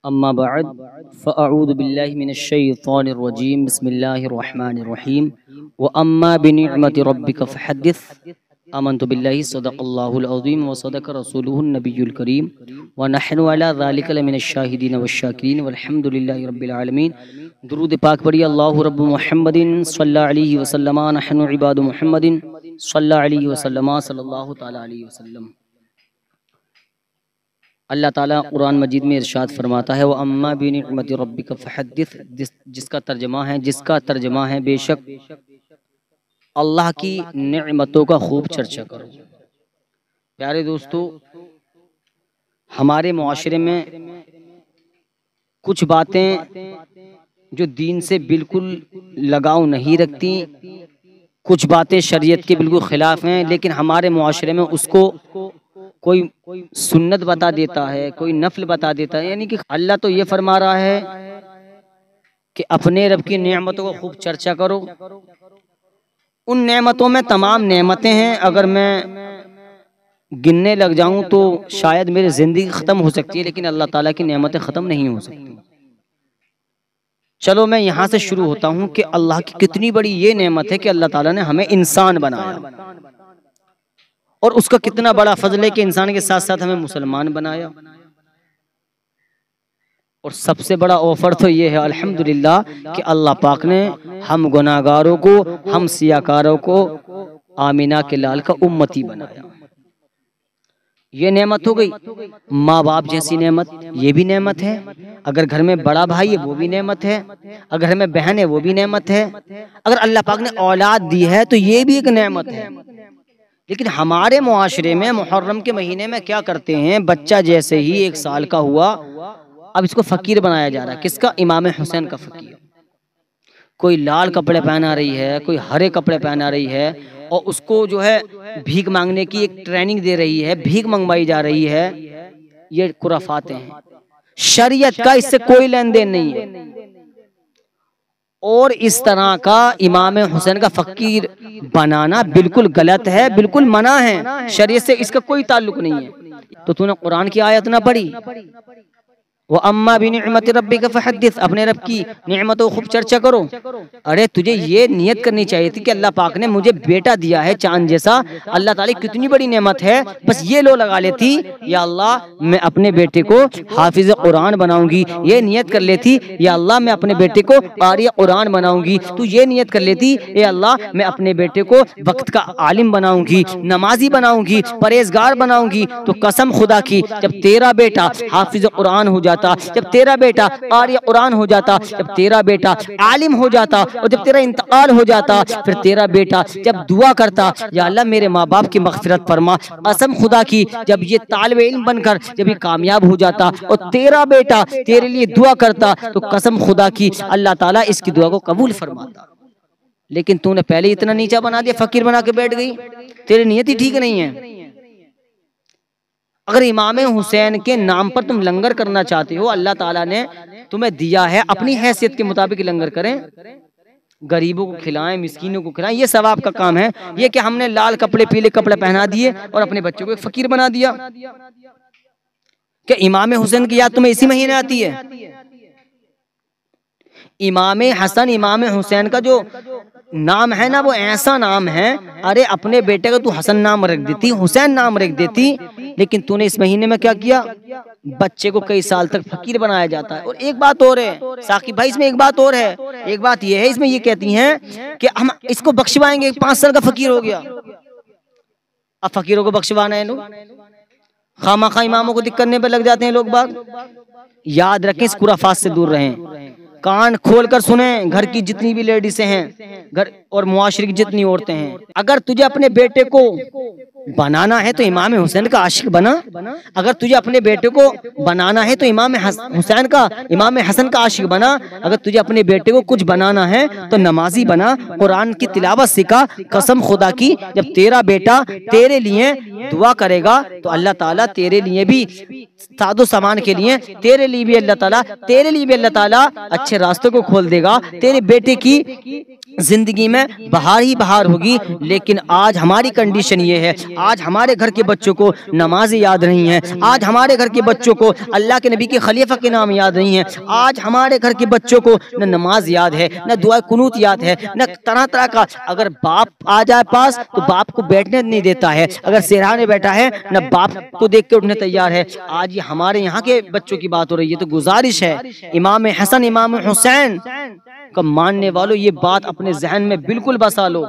اما بعد فاعوذ باللہ من الشیطان الرجیم بسم اللہ الرحمن الرحیم واما بنعمت ربک فحدث آمنت باللہ صدق اللہ العظیم وصدق رسولہ النبی الکریم ونحن علی ذلک لمن الشاہدین والشاکرین والحمد للہ رب العالمین۔ درود پاک پڑھیے اللہ رب محمد صلی اللہ علیہ وسلم، نحن عباد محمد صلی اللہ علیہ وسلم صلی اللہ تعالی علیہ وسلم۔ اللہ تعالیٰ قرآن مجید میں ارشاد فرماتا ہے وَأَمَّا بِنِعْمَةِ رَبِّكَ فَحَدِّثْ، جس کا ترجمہ ہے بے شک اللہ کی نعمتوں کا خوب چرچا کرو۔ پیارے دوستو، ہمارے معاشرے میں کچھ باتیں جو دین سے بالکل لگاؤ نہیں رکھتی، کچھ باتیں شریعت کے بالکل خلاف ہیں، لیکن ہمارے معاشرے میں اس کو کوئی سنت بتا دیتا ہے، کوئی نفل بتا دیتا ہے۔ یعنی کہ اللہ تو یہ فرما رہا ہے کہ اپنے رب کی نعمتوں کو خوب چرچا کرو۔ ان نعمتوں میں تمام نعمتیں ہیں، اگر میں گننے لگ جاؤں تو شاید میری زندگی ختم ہو سکتی ہے، لیکن اللہ تعالیٰ کی نعمتیں ختم نہیں ہو سکتی۔ چلو میں یہاں سے شروع ہوتا ہوں کہ اللہ کی کتنی بڑی یہ نعمت ہے کہ اللہ تعالیٰ نے ہمیں انسان بنایا، اور اس کا کتنا بڑا فضل ہے کہ انسان کے ساتھ ساتھ ہمیں مسلمان بنایا۔ اور سب سے بڑا آفر تو یہ ہے الحمدللہ کہ اللہ پاک نے ہم گناہگاروں کو، ہم سیاکاروں کو آمینہ کے لال کا امتی بنایا۔ یہ نعمت ہو گئی۔ ماں باپ جیسی نعمت یہ بھی نعمت ہے، اگر گھر میں بڑا بھائی ہے وہ بھی نعمت ہے، اگر گھر میں بہن ہے وہ بھی نعمت ہے، اگر اللہ پاک نے اولاد دی ہے تو یہ بھی ایک نعمت ہے۔ لیکن ہمارے معاشرے میں محرم کے مہینے میں کیا کرتے ہیں، بچہ جیسے ہی 1 سال کا ہوا اب اس کو فقیر بنایا جا رہا ہے۔ کس کا؟ امام حسین کا فقیر۔ کوئی لال کپڑے پہنا رہی ہے، کوئی ہرے کپڑے پہنا رہی ہے، اور اس کو جو ہے بھیک مانگنے کی ایک ٹریننگ دے رہی ہے، بھیک منگوائی جا رہی ہے۔ یہ خرافات ہیں، شریعت کا اس سے کوئی لین دین نہیں ہے۔ اور اس طرح کا امام حسین کا فقیر بنانا بالکل غلط ہے، بالکل منع ہے، شریعت سے اس کا کوئی تعلق نہیں ہے۔ تو نے قرآن کی آیت نہ پڑھی وَأَمَّا بِنِعْمَةِ رَبِّكَ فَحَدِّثْ، اپنے رب کی نعمتوں خوب چرچا کرو۔ ارے تجھے یہ نیت کرنی چاہیے تھی کہ اللہ پاک نے مجھے بیٹا دیا ہے چاند جیسا، اللہ تعالی کتنی بڑی نعمت ہے، بس یہ لو لگا لیتی یا اللہ میں اپنے بیٹے کو حافظ قرآن بناؤں گی، یہ نیت کر لیتی یا اللہ میں اپنے بیٹے کو قاری قرآن بناؤں گی، تو یہ نیت کر لیتی اے اللہ میں اپنے بیٹے کو وقت کا عالم بناؤں گی، نمازی بناؤں گی، پرہیزگار بناؤں گی، تو قسم خدا کی جب تیرا بیٹا حافظ قرآن ہو جاتا، جب تیرا بیٹا قاری قرآن ہو جاتا، جب تیرا بیٹا عالم ہو جاتا، اور جب تیرا انتقال ہو جاتا، پھر تیرا بیٹا جب دعا کرتا یا اللہ میرے ماں باپ کی مغفرت فرما، قسم خدا کی جب یہ طالب علم بن کر جب یہ کامیاب ہو جاتا اور تیرا بیٹا تیرے لیے دعا کرتا، تو قسم خدا کی اللہ تعالیٰ اس کی دعا کو قبول فرماتا۔ لیکن تو نے پہلے اتنا نیچا بنا دیا، فقیر بنا کے بیٹھ گئی، تیری نیت ہی ٹھیک نہیں ہے۔ اگر امام حسین کے نام پر تم لنگر کرنا چاہتے ہو، اللہ تعالیٰ نے تمہیں دیا ہے، اپنی حیثیت کے مطابق لنگر کریں، غریبوں کو کھلائیں، مسکینوں کو کھلائیں، یہ ثواب کا کام ہے۔ یہ کہ ہم نے لال کپڑے پیلے کپڑے پہنا دیے اور اپنے بچوں کو ایک فقیر بنا دیا۔ کہ امام حسین کی یاد تمہیں اسی مہینے آتی ہے؟ امام حسن امام حسین کا جو نام ہے نا وہ ایسا نام ہے، ارے اپنے بیٹے کا تو حسن نام رکھ دیتی، حسین نام رکھ دیتی، لیکن تو نے اس مہینے میں کیا کیا؟ بچے کو کئی سال تک فقیر بنایا جاتا ہے۔ اور ایک بات اور ہے ساقی بھائی، اس میں ایک بات اور ہے، ایک بات یہ ہے اس میں یہ کہتی ہیں کہ ہم اس کو بخشوائیں گے، 5 سال کا فقیر ہو گیا، اب فقیروں کو بخشوانا ہے، لوگ خامخواہ اماموں کو دکھ کرنے پہ لگ جاتے ہیں لوگ باگ۔ یاد رکھیں، اس خرافات سے دور رہیں، کان کھول کر سنیں، گھر کی جتنی بھی لیڈیزیں ہیں، گھر اور معاشرے کی جتنی عورتیں ہیں، اگر تجھے اپنے بیٹے کو بنانا ہے تو امام حسین کا عاشق بنا، اگر تجھے اپنے بیٹے کو بنانا ہے تو امام حسن کا عاشق بنا، اگر تجھے اپنے بیٹے کو کچھ بنانا ہے تو نمازی بنا، قرآن کی تلاوت سکھا۔ قسم خدا کی جب تیرا بیٹا تیرے لیے دعا کرے گا تو اللہ تعالیٰ تیرے لیے بھی سعد و سامان کے لیے تیرے لیے بھی اللہ تعالیٰ اچھے راستوں کو کھول دے گا، تیرے بیٹے کی زندگی میں بہار ہی بہار ہوگی۔ لیکن آج ہماری کنڈیشن یہ ہے، آج ہمارے گھر کے بچوں کو نماز یاد نہیں ہے، آج ہمارے گھر کے بچوں کو اللہ کے نبی کے خلیفہ کے نام یاد نہیں ہے، آج ہمارے گھر کے بچوں کو نہ نماز یاد ہے، نہ دعائے قنوت یاد ہے، نہ طرح طرح کا۔ اگر باپ آ جائے پاس تو باپ کو بیٹھنے نہیں دیتا ہے، اگر سہرانے بیٹھا ہے نہ باپ کو دیکھ کے اٹھنے تیار ہے۔ آج یہ ہمارے یہاں کے بچوں کی بات ہو رہی ہے، تو گزارش ہے امام حسن امام حسین کا ماننے والوں یہ بات اپنے ذہن میں بالکل بسا لو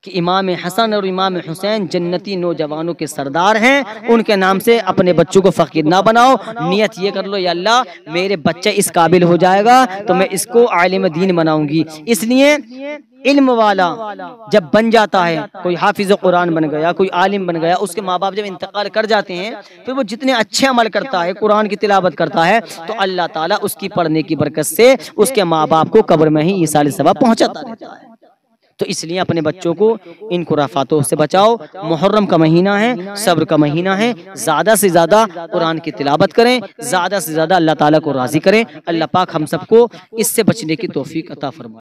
کہ امام حسن اور امام حسین جنتی نوجوانوں کے سردار ہیں۔ ان کے نام سے اپنے بچوں کو فقیر نہ بناؤ، نیت یہ کر لو یا اللہ میرے بچہ اس قابل ہو جائے گا تو میں اس کو عالم دین بناؤں گی۔ اس لیے علم والا جب بن جاتا ہے، کوئی حافظ قرآن بن گیا، کوئی عالم بن گیا، اس کے ماں باپ جب انتقال کر جاتے ہیں، پھر وہ جتنے اچھے عمل کرتا ہے، قرآن کی تلاوت کرتا ہے، تو اللہ تعالیٰ اس کی پڑھنے کی برکت سے اس کے ماں باپ کو قبر میں ہی ایصال ثواب پہنچاتا رہتا ہے۔ تو اس لیے اپنے بچوں کو ان خرافاتوں سے بچاؤ۔ محرم کا مہینہ ہے، صبر کا مہینہ ہے، زیادہ سے زیادہ قرآن کی تلاوت کریں، زیادہ سے زیادہ اللہ تعالیٰ کو راضی کریں۔ اللہ پاک ہم سب کو اس سے بچنے کی توفیق عطا فرمائے۔